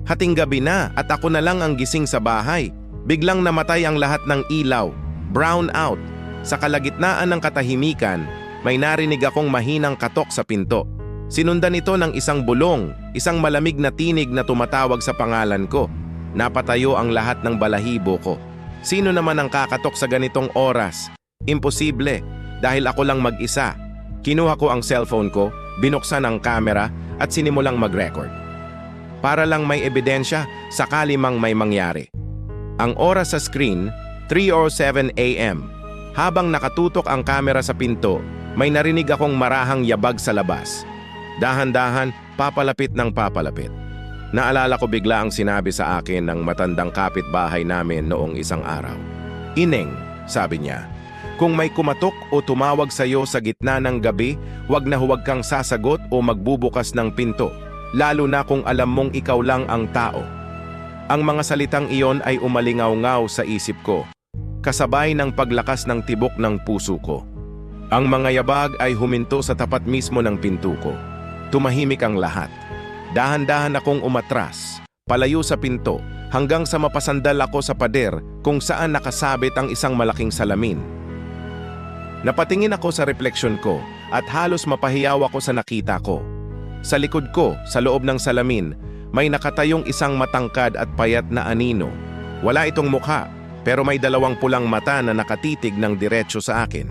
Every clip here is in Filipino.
Hating gabi na at ako na lang ang gising sa bahay. Biglang namatay ang lahat ng ilaw. Brown out. Sa kalagitnaan ng katahimikan, may narinig akong mahinang katok sa pinto. Sinundan ito ng isang bulong, isang malamig na tinig na tumatawag sa pangalan ko. Napatayo ang lahat ng balahibo ko. Sino naman ang kakatok sa ganitong oras? Imposible, dahil ako lang mag-isa. Kinuha ko ang cellphone ko, binuksan ang camera at sinimulang mag-record. Para lang may ebidensya, sakali mang may mangyari. Ang oras sa screen, 3:07 a.m. Habang nakatutok ang camera sa pinto, may narinig akong marahang yabag sa labas. Dahan-dahan, papalapit ng papalapit. Naalala ko bigla ang sinabi sa akin ng matandang kapitbahay namin noong isang araw. "Ineng," sabi niya, "kung may kumatok o tumawag sa iyo sa gitna ng gabi, huwag kang sasagot o magbubukas ng pinto, lalo na kung alam mong ikaw lang ang tao." Ang mga salitang iyon ay umalingaw-ngaw sa isip ko, kasabay ng paglakas ng tibok ng puso ko. Ang mga yabag ay huminto sa tapat mismo ng pinto ko. Tumahimik ang lahat. Dahan-dahan akong umatras, palayo sa pinto, hanggang sa mapasandal ako sa pader kung saan nakasabit ang isang malaking salamin. Napatingin ako sa refleksyon ko at halos mapahiyaw ako sa nakita ko. Sa likod ko, sa loob ng salamin, may nakatayong isang matangkad at payat na anino. Wala itong mukha, pero may dalawang pulang mata na nakatitig ng diretso sa akin.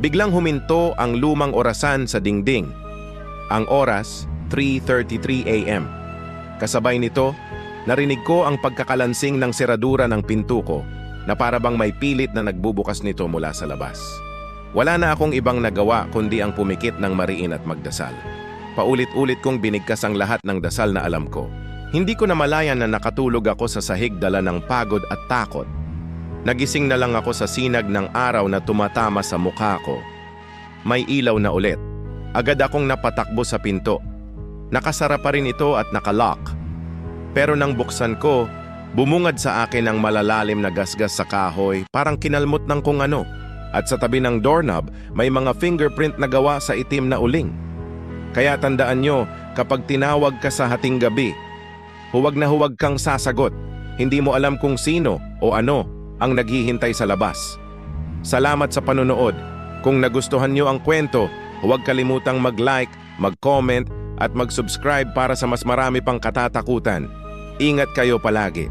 Biglang huminto ang lumang orasan sa dingding. Ang oras, 3:33 a.m. Kasabay nito, narinig ko ang pagkakalansing ng seradura ng pinto ko na parabang may pilit na nagbubukas nito mula sa labas. Wala na akong ibang nagawa kundi ang pumikit ng mariin at magdasal. Paulit-ulit kong binigkas ang lahat ng dasal na alam ko. Hindi ko namalayan na nakatulog ako sa sahig dala ng pagod at takot. Nagising na lang ako sa sinag ng araw na tumatama sa mukha ko. May ilaw na ulit. Agad akong napatakbo sa pinto. Nakasara pa rin ito at nakalock. Pero nang buksan ko, bumungad sa akin ang malalalim na gasgas sa kahoy, parang kinalmot ng kung ano. At sa tabi ng doorknob, may mga fingerprint na gawa sa itim na uling. Kaya tandaan nyo, kapag tinawag ka sa hating gabi, huwag na huwag kang sasagot. Hindi mo alam kung sino o ano ang naghihintay sa labas. Salamat sa panonood. Kung nagustuhan nyo ang kwento, huwag kalimutang mag-like, mag-comment, at mag-subscribe para sa mas marami pang katatakutan. Ingat kayo palagi.